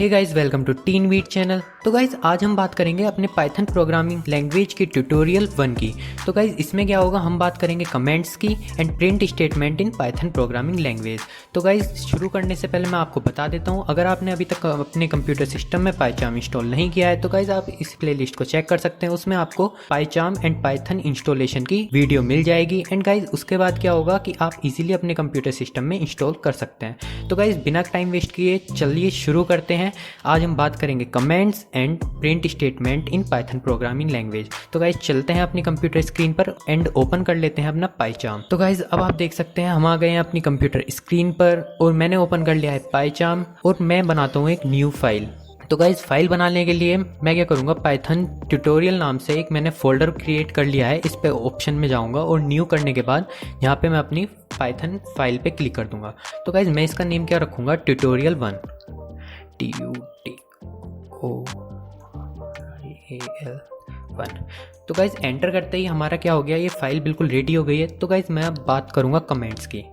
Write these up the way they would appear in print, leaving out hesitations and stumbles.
Hey guys, welcome to टीन वीट channel. तो गाइस आज हम बात करेंगे अपने पाइथन प्रोग्रामिंग लैंग्वेज की ट्यूटोरियल 1 की। तो गाइस इसमें क्या होगा, हम बात करेंगे कमेंट्स की and print statement in Python programming language. तो गाइस शुरू करने से पहले मैं आपको बता देता हूँ, अगर आपने अभी तक अपने कंप्यूटर सिस्टम में पाइचार्म इंस्टॉल नहीं किया है तो गाइस आप इस प्लेलिस्ट को चेक कर सकते हैं। उसमें आपको पाइचार्म एंड पाइथन इंस्टॉलेशन की वीडियो मिल जाएगी एंड गाइस उसके बाद क्या होगा कि आप इजीली अपने कंप्यूटर सिस्टम में इंस्टॉल कर सकते हैं। तो गाइस बिना टाइम वेस्ट किए चलिए शुरू करते हैं। आज हम बात करेंगे comments and print statement in Python programming language. तो गाइस चलते हैं अपनी कंप्यूटर स्क्रीन पर एंड ओपन कर लेते हैं अपना पाइचार्म। तो गाइस अब आप देख सकते हैं हम आ गए हैं अपनी कंप्यूटर स्क्रीन पर और मैंने ओपन कर लिया है पाइचार्म और मैं बनाता हूँ एक न्यू फाइल। तो गाइस फाइल बनाने के लिए मैं क्या करूँगा, पाइथन ट्यूटोरियल नाम से एक मैंने फोल्डर क्रिएट कर लिया है। इस पे ऑप्शन में जाऊँगा और न्यू करने के बाद यहाँ पे मैं अपनी पाइथन फाइल पे क्लिक कर दूंगा। तो गाइस मैं इसका नेम क्या रखूँगा, ट्यूटोरियल 1 TUTORIAL 1। तो गाइस एंटर करते ही हमारा क्या हो गया, ये फाइल बिल्कुल रेडी हो गई है। तो गाइस मैं अब बात करूँगा कमेंट्स की।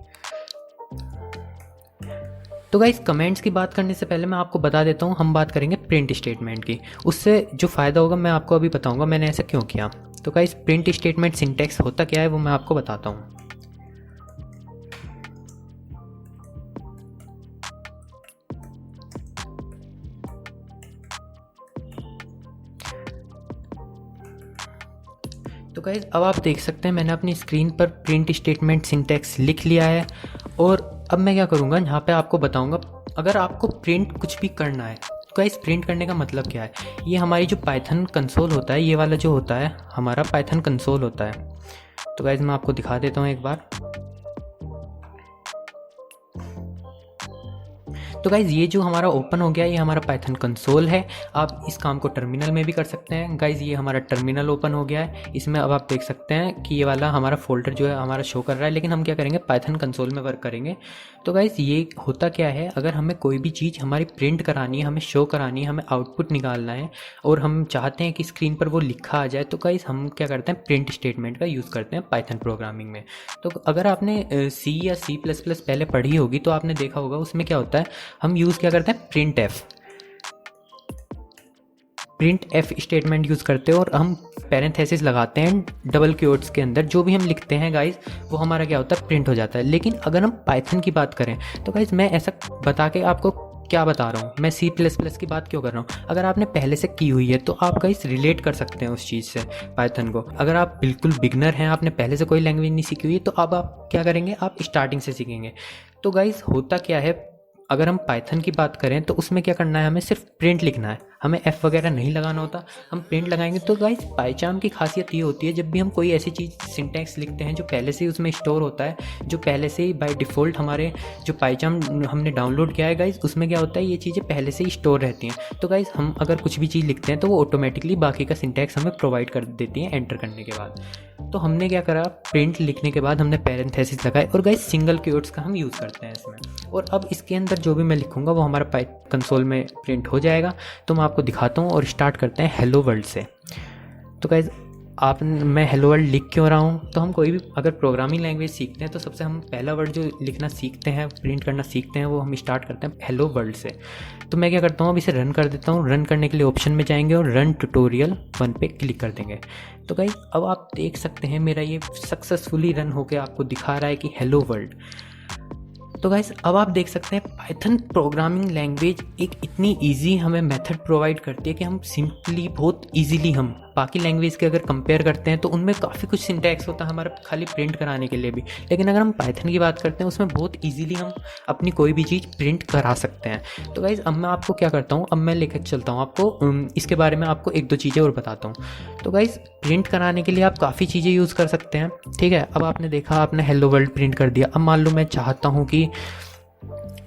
तो गाइस कमेंट्स की बात करने से पहले मैं आपको बता देता हूँ, हम बात करेंगे प्रिंट स्टेटमेंट की। उससे जो फ़ायदा होगा मैं आपको अभी बताऊँगा मैंने ऐसा क्यों किया। तो गाइस प्रिंट स्टेटमेंट सिंटैक्स होता क्या है वो मैं आपको बताता हूँ। तो गाइस अब आप देख सकते हैं मैंने अपनी स्क्रीन पर प्रिंट स्टेटमेंट सिंटैक्स लिख लिया है और अब मैं क्या करूँगा, यहाँ पे आपको बताऊँगा अगर आपको प्रिंट कुछ भी करना है। तो गाइस प्रिंट करने का मतलब क्या है, ये हमारी जो पाइथन कंसोल होता है, ये वाला जो होता है हमारा पाइथन कंसोल होता है। तो गाइस मैं आपको दिखा देता हूँ एक बार। तो गाइज़ ये जो हमारा ओपन हो गया, ये हमारा पाइथन कंसोल है। आप इस काम को टर्मिनल में भी कर सकते हैं। गाइज़ ये हमारा टर्मिनल ओपन हो गया है। इसमें अब आप देख सकते हैं कि ये वाला हमारा फोल्डर जो है हमारा शो कर रहा है, लेकिन हम क्या करेंगे, पाइथन कंसोल में वर्क करेंगे। तो गाइज़ ये होता क्या है, अगर हमें कोई भी चीज़ हमारी प्रिंट करानी है, हमें शो करानी है, हमें आउटपुट निकालना है और हम चाहते हैं कि स्क्रीन पर वो लिखा आ जाए, तो गाइज़ हम क्या करते हैं, प्रिंट स्टेटमेंट का यूज़ करते हैं पाइथन प्रोग्रामिंग में। तो अगर आपने C या C++ पहले पढ़ी होगी तो आपने देखा होगा उसमें क्या होता है, हम यूज़ क्या करते हैं, प्रिंट एफ स्टेटमेंट यूज़ करते हैं और हम पैरेंथेसिस लगाते हैं डबल क्वोट्स के अंदर। जो भी हम लिखते हैं गाइस वो हमारा क्या होता है, प्रिंट हो जाता है। लेकिन अगर हम पाइथन की बात करें तो गाइस मैं ऐसा बता के आपको क्या बता रहा हूँ, मैं C++ की बात क्यों कर रहा हूँ। अगर आपने पहले से की हुई है तो आप गाइस रिलेट कर सकते हैं उस चीज़ से पाइथन को। अगर आप बिल्कुल बिगनर हैं, आपने पहले से कोई लैंग्वेज नहीं सीखी हुई है, तो अब आप क्या करेंगे, आप स्टार्टिंग से सीखेंगे। तो गाइस होता क्या है, अगर हम पाइथन की बात करें तो उसमें क्या करना है, हमें सिर्फ प्रिंट लिखना है, हमें एफ वगैरह नहीं लगाना होता, हम प्रिंट लगाएंगे। तो गाइस पाइचार्म की खासियत ये होती है, जब भी हम कोई ऐसी चीज़ सिंटैक्स लिखते हैं जो पहले से ही उसमें स्टोर होता है, जो पहले से ही बाय डिफ़ॉल्ट हमारे जो पाइचार्म हमने डाउनलोड किया है गाइस, उसमें क्या होता है, ये चीज़ें पहले से ही स्टोर रहती हैं। तो गाइस हम अगर कुछ भी चीज़ लिखते हैं तो वो ऑटोमेटिकली बाकी का सिंटैक्स हमें प्रोवाइड कर देती है एंटर करने के बाद। तो हमने क्या करा, प्रिंट लिखने के बाद हमने पैरेंथेसिस लगाए और गाइस सिंगल क्वोट्स का हम यूज़ करते हैं इसमें। और अब इसके अंदर जो भी मैं लिखूंगा वो हमारा पाइथन कंसोल में प्रिंट हो जाएगा। तो मैं आपको दिखाता हूँ और स्टार्ट करते हैं हेलो वर्ल्ड से। तो गाइस मैं हेलो वर्ल्ड लिख क्यों रहा हूँ, तो हम कोई भी अगर प्रोग्रामिंग लैंग्वेज सीखते हैं तो सबसे हम पहला वर्ड जो लिखना सीखते हैं, प्रिंट करना सीखते हैं, वो हम स्टार्ट करते हैं हेलो वर्ल्ड से। तो मैं क्या करता हूँ, अब इसे रन कर देता हूँ। रन करने के लिए ऑप्शन में जाएंगे और रन ट्यूटोरियल 1 पे क्लिक कर देंगे। तो गाइस अब आप देख सकते हैं मेरा ये सक्सेसफुली रन होकर आपको दिखा रहा है कि हेलो वर्ल्ड। तो गाइस अब आप देख सकते हैं पाइथन प्रोग्रामिंग लैंग्वेज एक इतनी इजी हमें मेथड प्रोवाइड करती है कि हम सिंपली बहुत इजीली, हम बाकी लैंग्वेज के अगर कंपेयर करते हैं तो उनमें काफ़ी कुछ सिंटैक्स होता है हमारा खाली प्रिंट कराने के लिए भी, लेकिन अगर हम पाइथन की बात करते हैं उसमें बहुत इजीली हम अपनी कोई भी चीज़ प्रिंट करा सकते हैं। तो गाइस अब मैं आपको क्या करता हूँ, अब मैं लेकर चलता हूँ आपको इसके बारे में, आपको एक दो चीज़ें और बताता हूँ। तो गाइस प्रिंट कराने के लिए आप काफ़ी चीज़ें यूज़ कर सकते हैं, ठीक है। अब आपने देखा, आपने हेलो वर्ल्ड प्रिंट कर दिया। अब मान लो मैं चाहता हूँ कि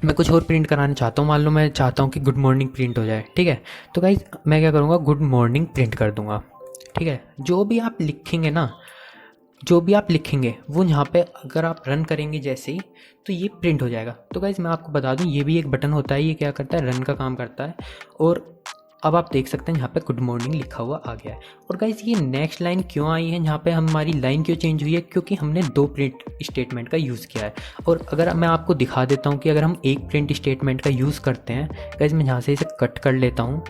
मैं कुछ और प्रिंट कराना चाहता हूँ, मान लो मैं चाहता हूँ कि गुड मॉर्निंग प्रिंट हो जाए, ठीक है। तो गाइस मैं क्या करूँगा, गुड मॉर्निंग प्रिंट कर दूँगा, ठीक है। जो भी आप लिखेंगे ना, जो भी आप लिखेंगे वो यहाँ पे अगर आप रन करेंगे जैसे ही, तो ये प्रिंट हो जाएगा। तो गाइस मैं आपको बता दूँ, ये भी एक बटन होता है, ये क्या करता है, रन का काम करता है। और अब आप देख सकते हैं यहाँ पे गुड मॉर्निंग लिखा हुआ आ गया है। और गाइस ये नेक्स्ट लाइन क्यों आई है, यहाँ पे हमारी लाइन क्यों चेंज हुई है, क्योंकि हमने 2 प्रिंट स्टेटमेंट का यूज़ किया है। और अगर मैं आपको दिखा देता हूँ कि अगर हम एक प्रिंट स्टेटमेंट का यूज़ करते हैं, गाइस मैं यहाँ से इसे कट कर लेता हूँ,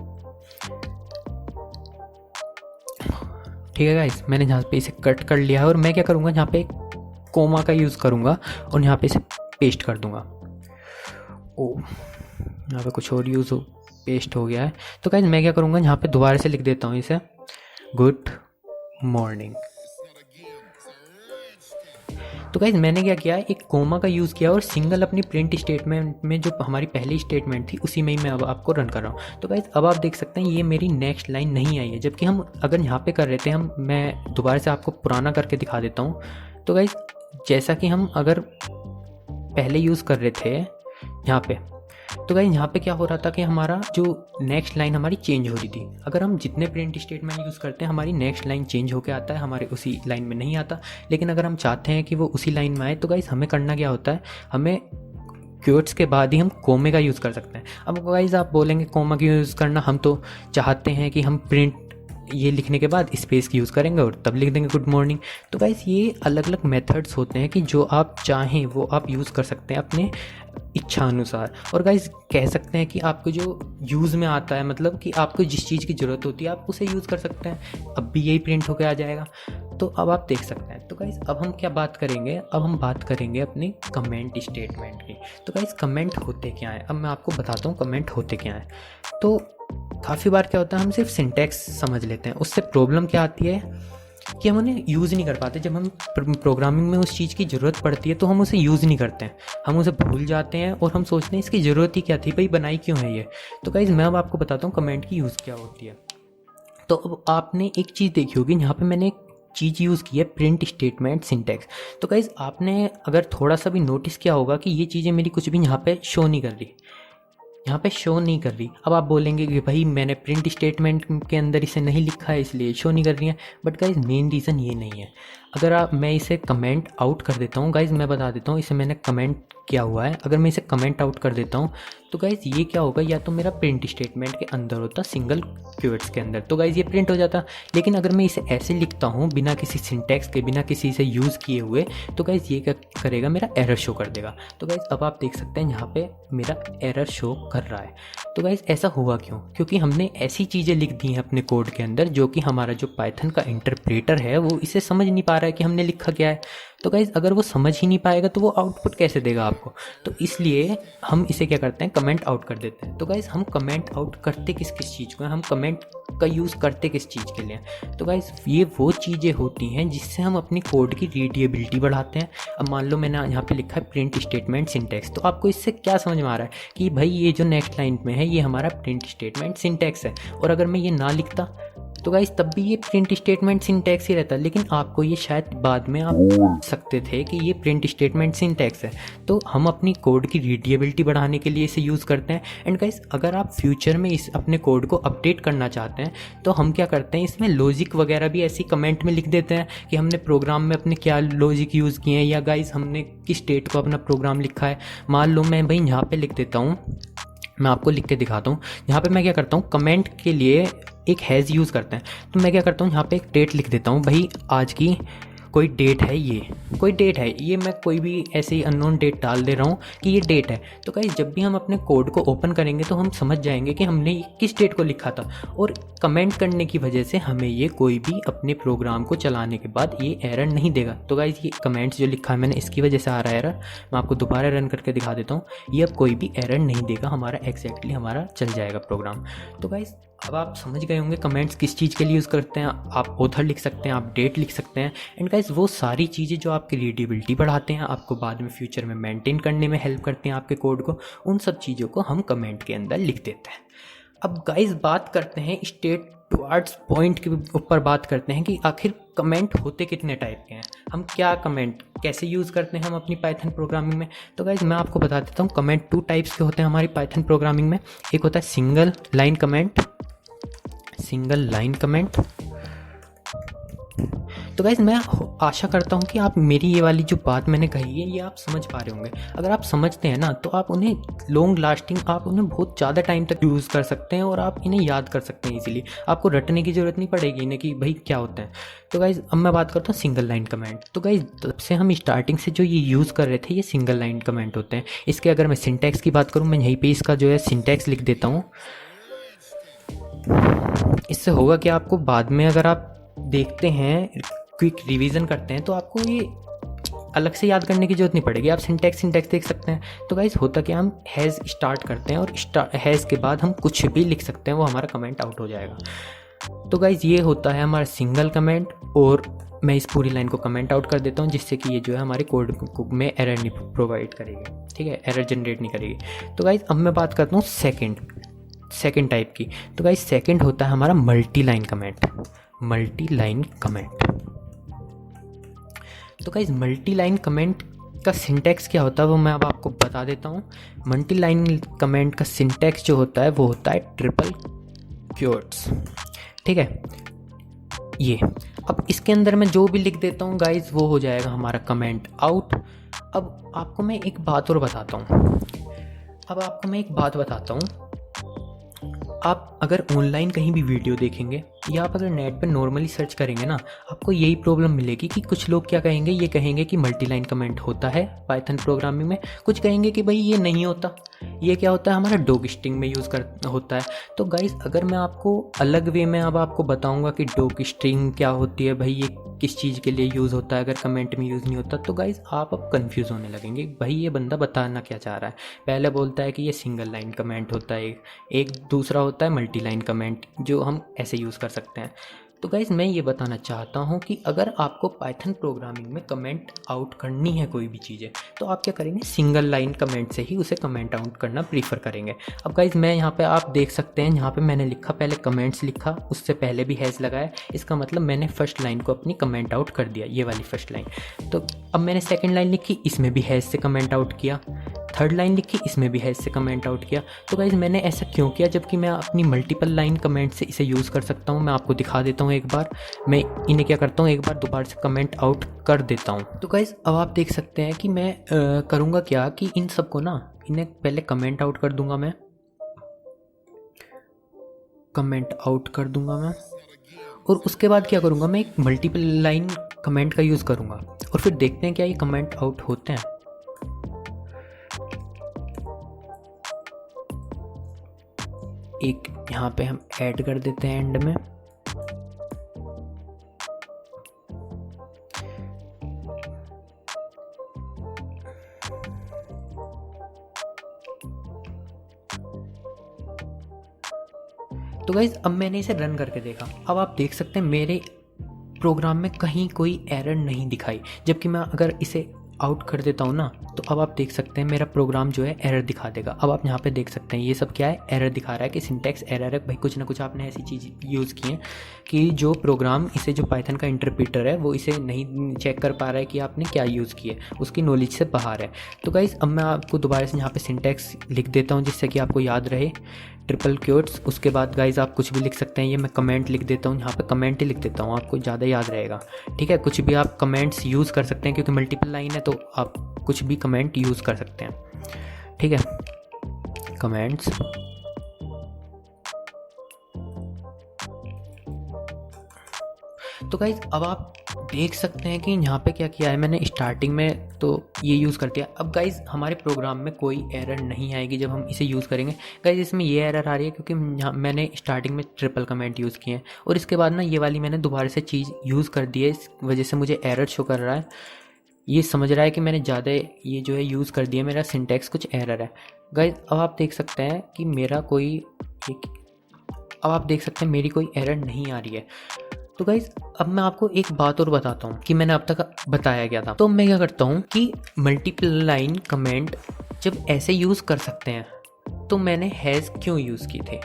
ठीक है गाइस, मैंने यहाँ पे इसे कट कर लिया है। और मैं क्या करूँगा, यहाँ पे कोमा का यूज़ करूँगा और यहाँ पे इसे पेस्ट कर दूँगा। ओ, यहाँ पे कुछ और यूज़ हो, पेस्ट हो गया है। तो गाइस मैं क्या करूँगा, यहाँ पे दोबारा से लिख देता हूँ इसे गुड मॉर्निंग। तो गाइस मैंने क्या किया, एक कोमा का यूज़ किया और सिंगल अपनी प्रिंट स्टेटमेंट में जो हमारी पहली स्टेटमेंट थी उसी में ही मैं अब आपको रन कर रहा हूँ। तो गाइस अब आप देख सकते हैं ये मेरी नेक्स्ट लाइन नहीं आई है, जबकि हम अगर यहाँ पे कर रहे थे, मैं दोबारा से आपको पुराना करके दिखा देता हूँ। तो गाइस जैसा कि हम अगर पहले यूज़ कर रहे थे यहाँ पे, तो गाइस यहाँ पे क्या हो रहा था कि हमारा जो नेक्स्ट लाइन हमारी चेंज हो रही थी। अगर हम जितने प्रिंट स्टेटमेंट यूज़ करते हैं हमारी नेक्स्ट लाइन चेंज होकर आता है, हमारे उसी लाइन में नहीं आता। लेकिन अगर हम चाहते हैं कि वो उसी लाइन में आए, तो गाइस हमें करना क्या होता है, हमें क्योट्स के बाद ही हम कोमे का यूज़ कर सकते हैं। अब गाइस आप बोलेंगे कोमा का यूज़ करना, हम तो चाहते हैं कि हम प्रिंट ये लिखने के बाद स्पेस की यूज़ करेंगे और तब लिख देंगे गुड मॉर्निंग। तो गाइस ये अलग अलग मेथड्स होते हैं कि जो आप चाहें वो आप यूज़ कर सकते हैं अपने इच्छा अनुसार। और गाइस कह सकते हैं कि आपको जो यूज़ में आता है, मतलब कि आपको जिस चीज़ की ज़रूरत होती है आप उसे यूज़ कर सकते हैं। अब भी यही प्रिंट होकर आ जाएगा, तो अब आप देख सकते हैं। तो गाइस अब हम क्या बात करेंगे, अब हम बात करेंगे अपनी कमेंट स्टेटमेंट की। तो गाइस कमेंट होते क्या हैं, अब मैं आपको बताता हूँ कमेंट होते क्या हैं। तो काफ़ी बार क्या होता है, हम सिर्फ सिंटैक्स समझ लेते हैं, उससे प्रॉब्लम क्या आती है कि हम उन्हें यूज़ नहीं कर पाते। जब हम प्रोग्रामिंग में उस चीज़ की ज़रूरत पड़ती है तो हम उसे यूज़ नहीं करते हैं, हम उसे भूल जाते हैं और हम सोचते हैं इसकी ज़रूरत ही क्या थी, भाई बनाई क्यों है ये। तो गाइस मैं अब आपको बताता हूँ कमेंट की यूज़ क्या होती है। तो अब आपने एक चीज़ देखी होगी, यहाँ पे मैंने एक चीज़ यूज़ की है, प्रिंट स्टेटमेंट सिंटैक्स। तो गाइस आपने अगर थोड़ा सा भी नोटिस किया होगा कि ये चीज़ें मेरी कुछ भी यहाँ पे शो नहीं कर रही, यहाँ पे शो नहीं कर रही। अब आप बोलेंगे कि भाई मैंने प्रिंट स्टेटमेंट के अंदर इसे नहीं लिखा है इसलिए शो नहीं कर रही है, बट गाइज मेन रीज़न ये नहीं है। अगर मैं इसे कमेंट आउट कर देता हूँ, गाइज मैं बता देता हूँ इसे मैंने कमेंट किया हुआ है। अगर मैं इसे कमेंट आउट कर देता हूँ तो गाइज ये क्या होगा, या तो मेरा प्रिंट स्टेटमेंट के अंदर होता सिंगल क्वेट्स के अंदर, तो गाइज ये प्रिंट हो जाता। लेकिन अगर मैं इसे ऐसे लिखता हूँ बिना किसी सिंटैक्स के, बिना किसी से यूज़ किए हुए, तो गाइज ये क्या करेगा, मेरा एरर शो कर देगा। तो गाइज अब आप देख सकते हैं यहाँ पे मेरा एरर शो कर रहा है। तो गाइज ऐसा हुआ क्यों, क्योंकि हमने ऐसी चीज़ें लिख दी हैं अपने कोड के अंदर जो कि हमारा जो पाइथन का इंटरप्रेटर है वो इसे समझ नहीं पा रहा है कि हमने लिखा क्या है। तो गाइज अगर वो समझ ही नहीं पाएगा तो वो आउटपुट कैसे देगा आपको। तो इसलिए हम इसे क्या करते हैं, कमेंट आउट कर देते हैं। तो गाइज हम कमेंट आउट करते किस किस चीज़ को, हम कमेंट का यूज़ करते किस चीज़ के लिए। तो गाइज ये वो चीज़ें होती हैं जिससे हम अपनी कोड की रीडेबिलिटी बढ़ाते हैं। अब मान लो मैंने यहाँ पे लिखा है प्रिंट स्टेटमेंट सिंटैक्स, तो आपको इससे क्या समझ में आ रहा है कि भाई ये जो नेक्स्ट लाइन में है ये हमारा प्रिंट स्टेटमेंट सिंटैक्स है। और अगर मैं ये ना लिखता तो गाइस तब भी ये प्रिंट स्टेटमेंट सिंटैक्स ही रहता, लेकिन आपको ये शायद बाद में आप समझ सकते थे कि ये प्रिंट स्टेटमेंट सिंटैक्स है। तो हम अपनी कोड की रीडेबिलिटी बढ़ाने के लिए इसे यूज़ करते हैं। एंड गाइस अगर आप फ्यूचर में इस अपने कोड को अपडेट करना चाहते हैं तो हम क्या करते हैं, इसमें लॉजिक वगैरह भी ऐसी कमेंट में लिख देते हैं कि हमने प्रोग्राम में अपने क्या लॉजिक यूज़ किए हैं, या गाइस हमने किस स्टेट को अपना प्रोग्राम लिखा है। मान लो मैं भाई यहाँ पे लिख देता हूँ, मैं आपको लिख के दिखाता हूँ। यहाँ पे मैं क्या करता हूँ, कमेंट के लिए एक हैज़ यूज़ करते हैं। तो मैं क्या करता हूँ, यहाँ पे एक डेट लिख देता हूँ, भाई आज की कोई डेट है, ये कोई डेट है, ये मैं कोई भी ऐसे ही अननोन डेट डाल दे रहा हूँ कि ये डेट है। तो गाइस जब भी हम अपने कोड को ओपन करेंगे तो हम समझ जाएंगे कि हमने किस डेट को लिखा था। और कमेंट करने की वजह से हमें ये कोई भी अपने प्रोग्राम को चलाने के बाद ये एरर नहीं देगा। तो गाइस ये कमेंट्स जो लिखा है मैंने इसकी वजह से आ रहा है एरर, मैं आपको दोबारा रन करके दिखा देता हूँ। ये अब कोई भी एरर नहीं देगा, हमारा एग्जैक्टली हमारा चल जाएगा प्रोग्राम। तो गाइस अब आप समझ गए होंगे कमेंट्स किस चीज़ के लिए यूज़ करते हैं। आप ऑथर लिख सकते हैं, आप डेट लिख सकते हैं। एंड गाइस वो सारी चीज़ें जो आपकी रीडेबिलिटी बढ़ाते हैं, आपको बाद में फ्यूचर में मेंटेन करने में हेल्प करते हैं आपके कोड को, उन सब चीज़ों को हम कमेंट के अंदर लिख देते हैं। अब गाइस बात करते हैं स्टेट टुवर्ड्स पॉइंट के ऊपर, बात करते हैं कि आखिर कमेंट होते कितने टाइप के हैं, हम क्या कमेंट कैसे यूज़ करते हैं हम अपनी पाइथन प्रोग्रामिंग में। तो गाइस मैं आपको बता देता हूँ कमेंट 2 टाइप्स के होते हैं हमारी पाइथन प्रोग्रामिंग में। एक होता है single line comment, single line comment, तो गाइज़ मैं आशा करता हूँ कि आप मेरी ये वाली जो बात मैंने कही है ये आप समझ पा रहे होंगे। अगर आप समझते हैं ना तो आप उन्हें लॉन्ग लास्टिंग, आप उन्हें बहुत ज़्यादा टाइम तक यूज़ कर सकते हैं और आप इन्हें याद कर सकते हैं इजीली। आपको रटने की ज़रूरत नहीं पड़ेगी इन्हें कि भाई क्या होता है। तो गाइज़ अब मैं बात करता हूँ सिंगल लाइन कमेंट। तो गाइज़ तब से हम स्टार्टिंग से जो ये यूज़ कर रहे थे ये सिंगल लाइन कमेंट होते हैं। इसके अगर मैं सिंटैक्स की बात करूँ, मैं यहीं पर इसका जो है सिंटैक्स लिख देता हूँ। इससे होगा कि आपको बाद में अगर आप देखते हैं, क्विक रिवीजन करते हैं, तो आपको ये अलग से याद करने की जरूरत नहीं पड़ेगी। आप सिंटैक्स देख सकते हैं। तो गाइज होता क्या, हम हैज़ स्टार्ट करते हैं और हैज़ के बाद हम कुछ भी लिख सकते हैं, वो हमारा कमेंट आउट हो जाएगा। तो गाइज ये होता है हमारा सिंगल कमेंट, और मैं इस पूरी लाइन को कमेंट आउट कर देता हूँ जिससे कि ये जो है हमारे कोड में एरर नहीं प्रोवाइड करेगी, ठीक है, एरर जनरेट नहीं करेगी। तो गाइज अब मैं बात करता हूँ सेकेंड टाइप की। तो गाइज सेकेंड होता है हमारा मल्टी लाइन कमेंट। तो गाइज मल्टी लाइन कमेंट का सिंटैक्स क्या होता है वो मैं अब आपको बता देता हूँ। मल्टी लाइन कमेंट का सिंटैक्स जो होता है वो होता है ट्रिपल क्वोट्स, ठीक है। ये अब इसके अंदर मैं जो भी लिख देता हूँ गाइज वो हो जाएगा हमारा कमेंट आउट। अब आपको मैं एक बात और बताता हूँ। आप अगर ऑनलाइन कहीं भी वीडियो देखेंगे या आप अगर नेट पर नॉर्मली सर्च करेंगे ना, आपको यही प्रॉब्लम मिलेगी कि कुछ लोग क्या कहेंगे, ये कहेंगे कि मल्टी लाइन कमेंट होता है पाइथन प्रोग्रामिंग में, कुछ कहेंगे कि भाई ये नहीं होता, ये क्या होता है हमारा डॉग स्ट्रिंग में यूज़ होता है। तो गाइस अगर मैं आपको अलग वे में अब आपको बताऊंगा कि डॉग स्ट्रिंग क्या होती है, भाई ये किस चीज़ के लिए यूज़ होता है, अगर कमेंट में यूज़ नहीं होता, तो गाइस आप अब कंफ्यूज होने लगेंगे, भाई ये बंदा बताना क्या चाह रहा है। पहले बोलता है कि ये सिंगल लाइन कमेंट होता है, एक दूसरा होता है मल्टी लाइन कमेंट जो हम ऐसे यूज़ कर सकते हैं। तो गाइज़ मैं ये बताना चाहता हूँ कि अगर आपको पाइथन प्रोग्रामिंग में कमेंट आउट करनी है कोई भी चीज़ें, तो आप क्या करेंगे, सिंगल लाइन कमेंट से ही उसे कमेंट आउट करना प्रीफर करेंगे। अब गाइज़ मैं यहाँ पे आप देख सकते हैं, यहाँ पे मैंने लिखा, पहले कमेंट्स लिखा, उससे पहले भी हैज़ लगाया, इसका मतलब मैंने फर्स्ट लाइन को अपनी कमेंट आउट कर दिया, ये वाली फर्स्ट लाइन। तो अब मैंने सेकेंड लाइन लिखी, इसमें भी हैज़ से कमेंट आउट किया, थर्ड लाइन लिखी, इसमें भी हैज़ से कमेंट आउट किया। तो गाइज़ मैंने ऐसा क्यों किया, जबकि मैं अपनी मल्टीपल लाइन कमेंट से इसे यूज़ कर सकता हूँ। मैं आपको दिखा देता हूँ एक बार, मैं इन्हें क्या करता हूँ, एक बार दोबारा से कमेंट आउट कर देता हूँ। तो गाइज़ अब आप देख सकते हैं कि मैं करूँगा क्या कि इन सबको ना, इन्हें पहले कमेंट आउट कर दूंगा, मैं कमेंट आउट कर दूंगा मैं, और उसके बाद क्या करूँगा, मैं एक मल्टीपल लाइन कमेंट का यूज़ करूँगा और फिर देखते हैं क्या ये कमेंट आउट होते हैं। एक यहाँ पे हम ऐड कर देते हैं एंड में, तो गाइज अब मैंने इसे रन करके देखा। अब आप देख सकते हैं मेरे प्रोग्राम में कहीं कोई एरर नहीं दिखाई, जबकि मैं अगर इसे आउट कर देता हूँ ना, तो अब आप देख सकते हैं मेरा प्रोग्राम जो है एरर दिखा देगा। अब आप यहाँ पे देख सकते हैं ये सब क्या है, एरर दिखा रहा है कि सिंटैक्स एरर है। भाई कुछ ना कुछ आपने ऐसी चीज़ यूज़ की है कि जो प्रोग्राम, इसे जो पाइथन का इंटरप्रेटर है वो इसे नहीं चेक कर पा रहा है कि आपने क्या यूज़ किया है, उसकी नॉलेज से बाहर है। तो गाइज़ अब मैं आपको दोबारा से यहाँ पर सिंटैक्स लिख देता हूँ जिससे कि आपको याद रहे, ट्रिपल क्वोट्स, उसके बाद गाइज आप कुछ भी लिख सकते हैं। ये मैं कमेंट लिख देता हूँ, यहाँ पे कमेंट ही लिख देता हूँ, आपको ज़्यादा याद रहेगा, ठीक है। कुछ भी आप कमेंट्स यूज़ कर सकते हैं क्योंकि मल्टीपल लाइन है, तो आप कुछ भी कमेंट यूज़ कर सकते हैं, ठीक है, कमेंट्स। तो गाइज अब आप देख सकते हैं कि यहाँ पे क्या किया है मैंने, स्टार्टिंग में तो ये यूज़ कर दिया। अब गाइज हमारे प्रोग्राम में कोई एरर नहीं आएगी जब हम इसे यूज़ करेंगे। गाइज इसमें ये एरर आ रही है क्योंकि यहाँ मैंने स्टार्टिंग में ट्रिपल कमेंट यूज़ किए हैं और इसके बाद ना ये वाली मैंने दोबारा से चीज़ यूज़ कर दी है, इस वजह से मुझे एरर शो कर रहा है। ये समझ रहा है कि मैंने ज़्यादा ये जो है यूज़ कर दिया, मेरा सिंटैक्स कुछ एरर है। गाइज अब आप देख सकते हैं कि मेरा कोई, अब आप देख सकते हैं मेरी कोई एरर नहीं आ रही है। तो गाइज अब मैं आपको एक बात और बताता हूँ कि मैंने अब तक बताया गया था। तो मैं क्या करता हूँ कि मल्टीपल लाइन कमेंट जब ऐसे यूज़ कर सकते हैं तो मैंने हैज़ क्यों यूज़ की थे।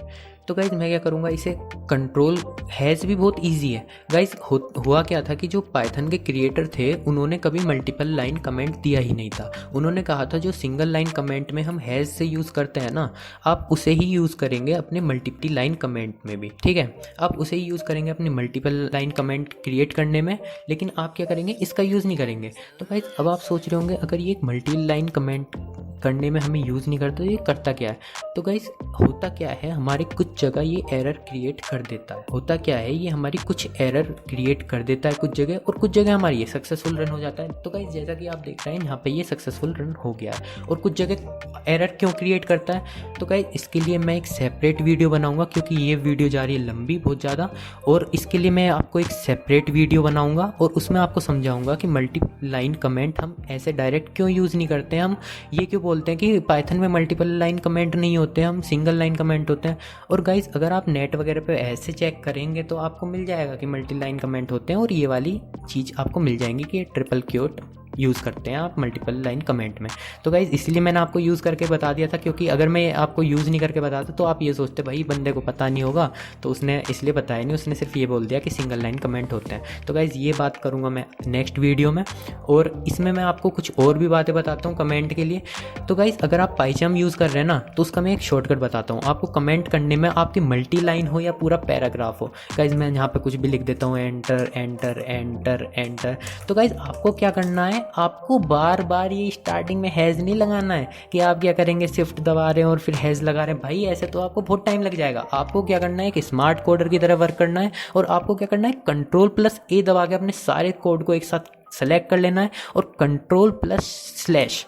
तो गाइज मैं क्या करूँगा, इसे कंट्रोल हैज़ भी बहुत ईजी है गाइज। हुआ क्या था कि जो पाइथन के क्रिएटर थे उन्होंने कभी मल्टीपल लाइन कमेंट दिया ही नहीं था। उन्होंने कहा था जो सिंगल लाइन कमेंट में हम हैज़ से यूज़ करते हैं ना, आप उसे ही यूज़ करेंगे अपने मल्टीपल लाइन कमेंट में भी, ठीक है। आप उसे ही यूज़ करेंगे अपनी मल्टीपल लाइन कमेंट क्रिएट करने में, लेकिन आप क्या करेंगे, इसका यूज़ नहीं करेंगे। तो गाइज अब आप सोच रहे होंगे अगर ये मल्टीपल लाइन कमेंट करने में हमें यूज़ नहीं करता तो ये करता क्या है। तो गाइज होता क्या है, हमारे कुछ जगह ये एरर क्रिएट कर देता है। होता क्या है, ये हमारी कुछ एरर क्रिएट कर देता है कुछ जगह, और कुछ जगह हमारी ये सक्सेसफुल रन हो जाता है। तो गाइज जैसा कि आप देख रहे हैं यहाँ पे ये सक्सेसफुल रन हो गया है, और कुछ जगह एरर क्यों क्रिएट करता है। तो गाइज इसके लिए मैं एक सेपरेट वीडियो बनाऊंगा, क्योंकि ये वीडियो जा रही है लंबी बहुत ज़्यादा, और इसके लिए मैं आपको एक सेपरेट वीडियो बनाऊंगा और उसमें आपको समझाऊंगा कि मल्टी लाइन कमेंट हम ऐसे डायरेक्ट क्यों यूज़ नहीं करते। हम ये क्यों बोलते हैं कि पाइथन में मल्टीपल लाइन कमेंट नहीं होते, हम सिंगल लाइन कमेंट होते हैं। और गाइज अगर आप नेट वगैरह पे ऐसे चेक करेंगे तो आपको मिल जाएगा कि मल्टी लाइन कमेंट होते हैं, और ये वाली चीज़ आपको मिल जाएंगी कि ट्रिपल क्योट यूज़ करते हैं आप मल्टीपल लाइन कमेंट में। तो गाइज़ इसलिए मैंने आपको यूज़ करके बता दिया था, क्योंकि अगर मैं आपको यूज़ नहीं करके बताता तो आप ये सोचते भाई बंदे को पता नहीं होगा, तो उसने इसलिए बताया नहीं, उसने सिर्फ ये बोल दिया कि सिंगल लाइन कमेंट होते हैं। तो गाइज़ ये बात करूँगा मैं नेक्स्ट वीडियो में, और इसमें मैं आपको कुछ और भी बातें बताता हूँ कमेंट के लिए। तो गाइज़ अगर आप पाइचाम यूज़ कर रहे हैं ना, तो उसका मैं एक शॉर्टकट बताता हूँ आपको। कमेंट करने में आपकी मल्टी लाइन हो या पूरा पैराग्राफ हो, गाइज़ मैं यहाँ पर कुछ भी लिख देता हूँ, एंटर एंटर एंटर एंटर। तो गाइज़ आपको क्या करना है, आपको बार बार ये स्टार्टिंग में हैज़ नहीं लगाना है कि आप क्या करेंगे शिफ्ट दबा रहे हैं और फिर हैज़ लगा रहे हैं। भाई ऐसे तो आपको बहुत टाइम लग जाएगा। आपको क्या करना है, कि स्मार्ट कोडर की तरह वर्क करना है, और आपको क्या करना है, कंट्रोल+A दबा के अपने सारे कोड को एक साथ सेलेक्ट कर लेना है, और कंट्रोल+/।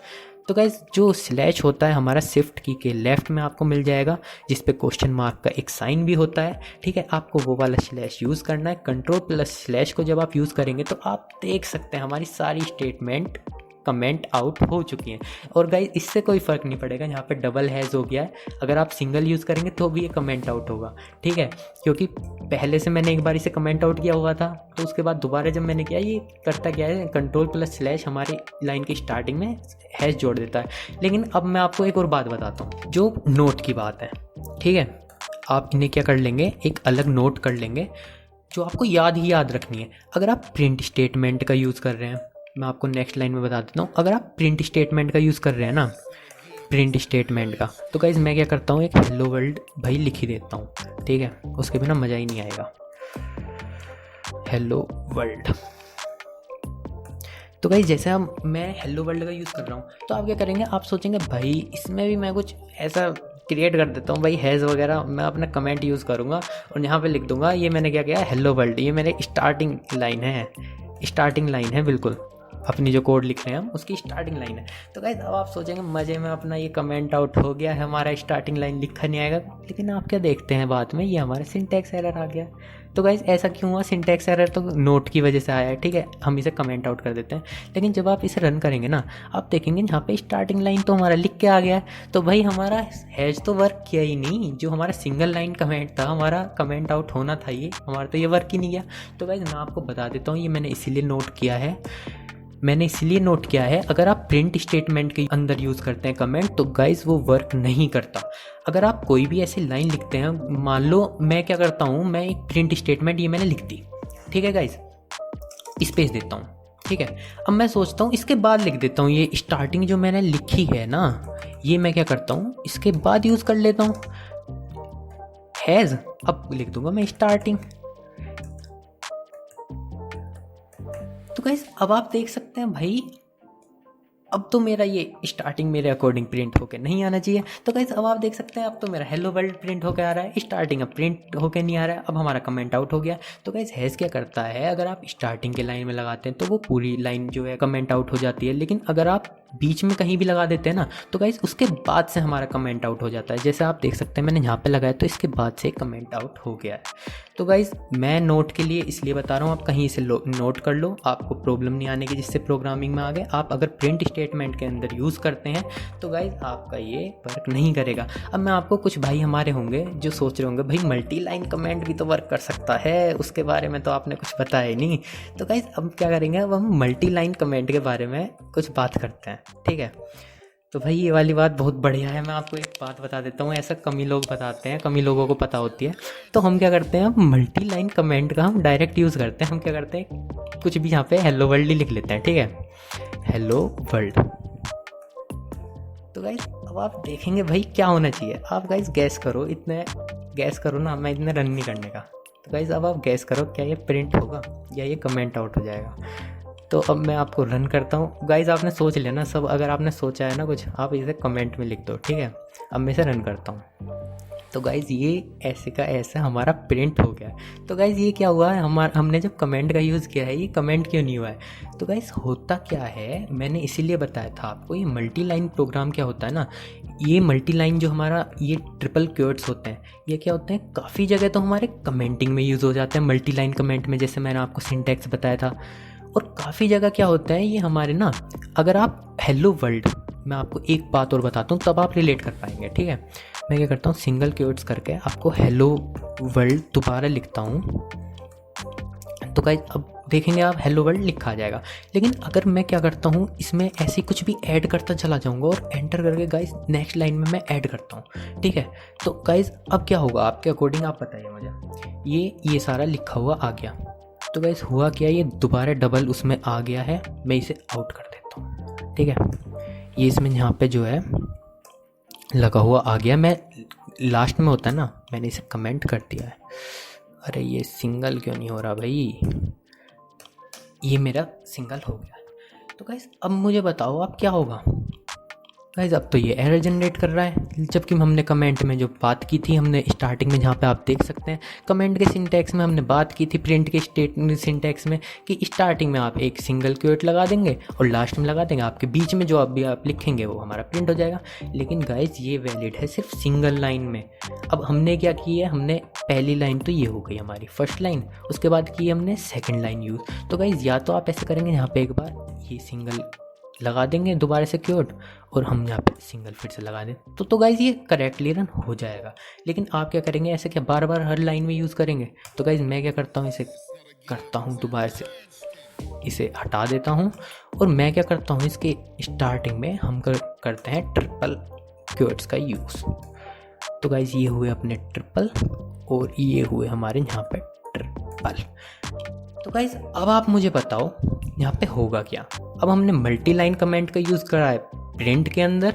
तो गाइज जो स्लैश होता है हमारा शिफ्ट की के लेफ्ट में आपको मिल जाएगा, जिस पे क्वेश्चन मार्क का एक साइन भी होता है, ठीक है। आपको वो वाला स्लैश यूज़ करना है। कंट्रोल+/ को जब आप यूज़ करेंगे तो आप देख सकते हैं हमारी सारी स्टेटमेंट कमेंट आउट हो चुकी हैं। और गाइज इससे कोई फ़र्क नहीं पड़ेगा, यहाँ पे डबल हैज़ हो गया है, अगर आप सिंगल यूज़ करेंगे तो भी ये कमेंट आउट होगा, ठीक है। क्योंकि पहले से मैंने एक बार इसे कमेंट आउट किया हुआ था, तो उसके बाद दोबारा जब मैंने किया, ये करता क्या है, कंट्रोल+/ हमारी लाइन की स्टार्टिंग में हैज़ जोड़ देता है। लेकिन अब मैं आपको एक और बात बताता हूँ, जो नोट की बात है, ठीक है। आप इन्हें क्या कर लेंगे, एक अलग नोट कर लेंगे जो आपको याद ही याद रखनी है। अगर आप प्रिंट स्टेटमेंट का यूज़ कर रहे हैं, मैं आपको नेक्स्ट लाइन में बता देता हूँ। अगर आप प्रिंट स्टेटमेंट का यूज़ कर रहे हैं ना, प्रिंट स्टेटमेंट का, तो गाइज मैं क्या करता हूँ, एक हेलो वर्ल्ड भाई लिख ही देता हूँ, ठीक है। उसके बिना मज़ा ही नहीं आएगा, हेलो वर्ल्ड। तो गाइज जैसे हम मैं हेलो वर्ल्ड का यूज़ कर रहा हूँ, तो आप क्या करेंगे, आप सोचेंगे भाई इसमें भी मैं कुछ ऐसा क्रिएट कर देता हूँ भाई, हैज़ वगैरह मैं अपना कमेंट यूज़ करूँगा और यहाँ पे लिख दूंगा ये मैंने क्या किया, हेलो वर्ल्ड। ये मेरे स्टार्टिंग लाइन है, स्टार्टिंग लाइन है, बिल्कुल अपनी जो कोड लिख रहे हैं हम उसकी स्टार्टिंग लाइन है। तो गाइस अब आप सोचेंगे मज़े में अपना ये कमेंट आउट हो गया है, हमारा स्टार्टिंग लाइन लिखा नहीं आएगा, लेकिन आप क्या देखते हैं बाद में ये हमारा सिंटैक्स एरर आ गया। तो गाइस ऐसा क्यों हुआ, सिंटैक्स एरर तो नोट की वजह से आया है, ठीक है, हम इसे कमेंट आउट कर देते हैं। लेकिन जब आप इसे रन करेंगे ना, आप देखेंगे यहाँ पे स्टार्टिंग लाइन तो हमारा लिख के आ गया है। तो भाई हमारा हैज तो वर्क किया ही नहीं, जो हमारा सिंगल लाइन कमेंट था, हमारा कमेंट आउट होना था, ये हमारा तो ये वर्क ही नहीं किया। तो गाइस मैं आपको बता देता हूँ, ये मैंने इसीलिए नोट किया है, अगर आप प्रिंट स्टेटमेंट के अंदर यूज़ करते हैं कमेंट, तो गाइस वो वर्क नहीं करता। अगर आप कोई भी ऐसी लाइन लिखते हैं, मान लो मैं क्या करता हूँ, मैं एक प्रिंट स्टेटमेंट ये मैंने लिख दी, ठीक है गाइस, स्पेस देता हूँ, ठीक है। अब मैं सोचता हूँ इसके बाद लिख देता हूँ, ये स्टार्टिंग जो मैंने लिखी है ना, ये मैं क्या करता हूँ इसके बाद यूज़ कर लेता हूँ हैज़। अब लिख दूंगा मैं स्टार्टिंग। तो गाइस अब आप देख सकते हैं भाई, अब तो मेरा ये स्टार्टिंग मेरे अकॉर्डिंग प्रिंट होके नहीं आना चाहिए। तो गाइस अब आप देख सकते हैं, अब तो मेरा हेलो वर्ल्ड प्रिंट होके आ रहा है, स्टार्टिंग अब प्रिंट होके नहीं आ रहा है, अब हमारा कमेंट आउट हो गया। तो गाइस हैज़ क्या करता है, अगर आप स्टार्टिंग के लाइन में लगाते हैं तो वो पूरी लाइन जो है कमेंट आउट हो जाती है, लेकिन अगर आप बीच में कहीं भी लगा देते हैं ना, तो गाइस उसके बाद से हमारा कमेंट आउट हो जाता है। जैसे आप देख सकते हैं मैंने यहाँ पे लगाया तो इसके बाद से कमेंट आउट हो गया है। तो गाइस मैं नोट के लिए इसलिए बता रहा हूँ, आप कहीं इसे नोट कर लो, आपको प्रॉब्लम नहीं आने की जिससे प्रोग्रामिंग में आ गए। आप अगर प्रिंट स्टेटमेंट के अंदर यूज़ करते हैं तो गाइस आपका ये वर्क नहीं करेगा। अब मैं आपको, कुछ भाई हमारे होंगे जो सोच रहे होंगे भाई मल्टी लाइन कमेंट भी तो वर्क कर सकता है, उसके बारे में तो आपने कुछ बताया ही नहीं। तो गाइस अब क्या करेंगे, अब हम मल्टी लाइन कमेंट के बारे में कुछ बात करते हैं, ठीक है। तो भाई ये वाली बात बहुत बढ़िया है। मैं आपको एक बात बता देता हूँ, ऐसा कम ही लोग बताते हैं, कम ही लोगों को पता होती है। तो हम क्या करते हैं, अब मल्टी लाइन कमेंट का हम डायरेक्ट यूज़ करते हैं। हम क्या करते हैं, कुछ भी यहाँ पे हेलो वर्ल्ड ही लिख लेते हैं, ठीक है, हेलो वर्ल्ड। तो गाइस अब आप देखेंगे भाई क्या होना चाहिए। आप गाइस गैस करो, इतने गैस करो ना, मैं इतने रन नहीं करने का। तो गाइस अब आप गैस करो, क्या ये प्रिंट होगा या ये कमेंट आउट हो जाएगा। तो अब मैं आपको रन करता हूँ। गाइस आपने सोच लिया ना सब, अगर आपने सोचा है ना कुछ, आप इसे कमेंट में लिख दो, ठीक है। अब मैं इसे रन करता हूँ। तो गाइज़ ये ऐसे का ऐसा हमारा प्रिंट हो गया है। तो गाइज़ ये क्या हुआ है, हमने जब कमेंट का यूज़ किया है, ये कमेंट क्यों नहीं हुआ है। तो गाइज़ होता क्या है, मैंने इसीलिए बताया था आपको, ये मल्टी लाइन प्रोग्राम क्या होता है ना, ये मल्टी लाइन जो हमारा ये ट्रिपल क्योर्ड्स होते हैं, ये क्या होते हैं, काफ़ी जगह तो हमारे कमेंटिंग में यूज़ हो जाते हैं, मल्टी लाइन कमेंट में, जैसे मैंने आपको सिंटैक्स बताया था। और काफ़ी जगह क्या होता है, ये हमारे ना, अगर आप हेलो वर्ल्ड, मैं आपको एक बात और बताता हूँ तब आप रिलेट कर पाएंगे, ठीक है। मैं क्या करता हूँ, सिंगल क्योर्ड्स करके आपको हेलो वर्ल्ड दोबारा लिखता हूँ। तो गाइस अब देखेंगे आप, हेलो वर्ल्ड लिखा आ जाएगा। लेकिन अगर मैं क्या करता हूँ, इसमें ऐसी कुछ भी ऐड करता चला जाऊँगा और एंटर करके गाइस नेक्स्ट लाइन में मैं ऐड करता हूँ, ठीक है। तो गाइस अब क्या होगा, आपके अकॉर्डिंग आप बताइए मुझे। ये सारा लिखा हुआ आ गया। तो गाइस हुआ क्या, ये दोबारा डबल उसमें आ गया है। मैं इसे आउट कर देता हूँ, ठीक है। ये इसमें यहाँ पे जो है लगा हुआ आ गया। मैं लास्ट में होता है ना, मैंने इसे कमेंट कर दिया है। अरे ये सिंगल क्यों नहीं हो रहा भाई, ये मेरा सिंगल हो गया। तो गाइस अब मुझे बताओ आप क्या होगा। गाइस अब तो ये एरर जनरेट कर रहा है, जबकि हमने कमेंट में जो बात की थी, हमने स्टार्टिंग में, जहाँ पे आप देख सकते हैं कमेंट के सिंटैक्स में हमने बात की थी, प्रिंट के सिंटैक्स में, कि स्टार्टिंग में आप एक सिंगल क्योट लगा देंगे और लास्ट में लगा देंगे, आपके बीच में जो आप लिखेंगे वो हमारा प्रिंट हो जाएगा। लेकिन गाइस ये वैलिड है सिर्फ सिंगल लाइन में। अब हमने क्या किया है, हमने पहली लाइन तो ये हो गई हमारी फर्स्ट लाइन, उसके बाद की हमने सेकेंड लाइन यूज़। तो गाइस या तो आप ऐसे करेंगे, यहाँ पे एक बार ये सिंगल लगा देंगे दोबारा से क्योट, और हम यहाँ पे सिंगल फिर से लगा दें, तो गाइज ये करेक्टली रन हो जाएगा। लेकिन आप क्या करेंगे, ऐसे क्या बार बार हर लाइन में यूज़ करेंगे। तो गाइज मैं क्या करता हूँ, इसे करता हूँ दोबारा से, इसे हटा देता हूँ, और मैं क्या करता हूँ, इसके स्टार्टिंग में हम करते हैं ट्रिपल क्योट्स का यूज़। तो गाइज ये हुए अपने ट्रिपल, और ये हुए हमारे यहाँ पे ट्रिपल। तो गाइज अब आप मुझे बताओ यहाँ पे होगा क्या। अब हमने मल्टी लाइन कमेंट का यूज़ करा है प्रिंट के अंदर,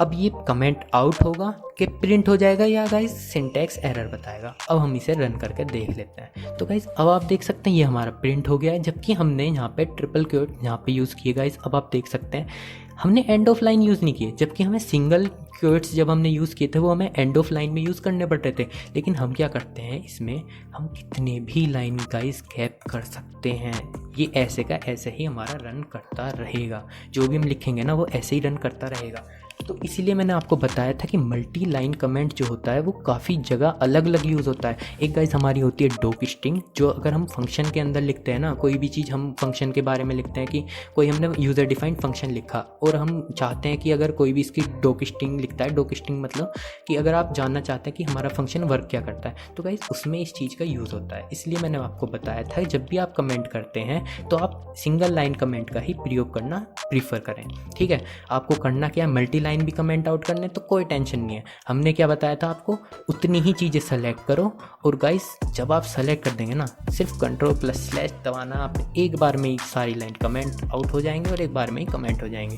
अब ये कमेंट आउट होगा कि प्रिंट हो जाएगा, या गाइज सिंटैक्स एरर बताएगा। अब हम इसे रन करके देख लेते हैं। तो गाइज अब आप देख सकते हैं ये हमारा प्रिंट हो गया है, जबकि हमने यहाँ पे ट्रिपल क्योट यहाँ पे यूज़ किए। गाइज अब आप देख सकते हैं हमने एंड ऑफ लाइन यूज़ नहीं किए, जबकि हमें सिंगल क्योट्स जब हमने यूज़ किए थे वो हमें एंड ऑफ लाइन में यूज़ करने पड़ते थे। लेकिन हम क्या करते हैं, इसमें हम कितने भी लाइन गाइस गैप कर सकते हैं। ये ऐसे का ऐसे ही हमारा रन करता रहेगा, जो भी हम लिखेंगे ना वो ऐसे ही रन करता रहेगा। तो इसीलिए मैंने आपको बताया था कि मल्टी लाइन कमेंट जो होता है वो काफ़ी जगह अलग अलग यूज़ होता है। एक गाइस हमारी होती है डॉक स्ट्रिंग, जो अगर हम फंक्शन के अंदर लिखते हैं ना, कोई भी चीज़ हम फंक्शन के बारे में लिखते हैं, कि कोई हमने यूज़र डिफाइंड फंक्शन लिखा और हम चाहते हैं कि अगर कोई भी इसकी डॉक स्ट्रिंग लिखता है, डॉक स्ट्रिंग मतलब कि अगर आप जानना चाहते हैं कि हमारा फंक्शन वर्क क्या करता है, तो गाइस उसमें इस चीज़ का यूज़ होता है। इसलिए मैंने आपको बताया था जब भी आप कमेंट करते हैं तो आप सिंगल लाइन कमेंट का ही प्रयोग करना प्रीफर करें, ठीक है। आपको करना क्या है, मल्टी लाइन भी कमेंट आउट करने, तो कोई टेंशन नहीं है। हमने क्या बताया था आपको, उतनी ही चीज़ें सेलेक्ट करो, और गाइस जब आप सेलेक्ट कर देंगे ना, सिर्फ Ctrl+/ दबाना, आप एक बार में ही सारी लाइन कमेंट आउट हो जाएंगे और एक बार में ही कमेंट हो जाएंगे।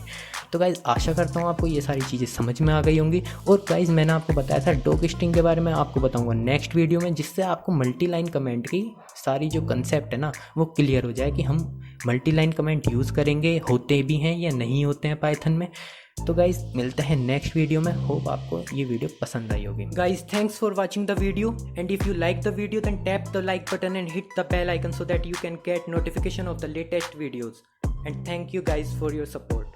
तो गाइस आशा करता हूँ आपको ये सारी चीज़ें समझ में आ गई होंगी। और गाइस मैंने आपको बताया था डॉक स्ट्रिंग के बारे में, आपको बताऊँगा नेक्स्ट वीडियो में, जिससे आपको मल्टी लाइन कमेंट की सारी जो कंसेप्ट है ना वो क्लियर हो जाए कि हम मल्टी लाइन कमेंट यूज़ करेंगे, होते भी हैं या नहीं होते हैं पाइथन में। तो गाइज मिलते हैं नेक्स्ट वीडियो में। होप आपको ये वीडियो पसंद आई होगी। Guys thanks for watching the video, and if you like the video then tap the like button and hit the bell icon so that you can get notification of the latest videos, and thank you guys for your support.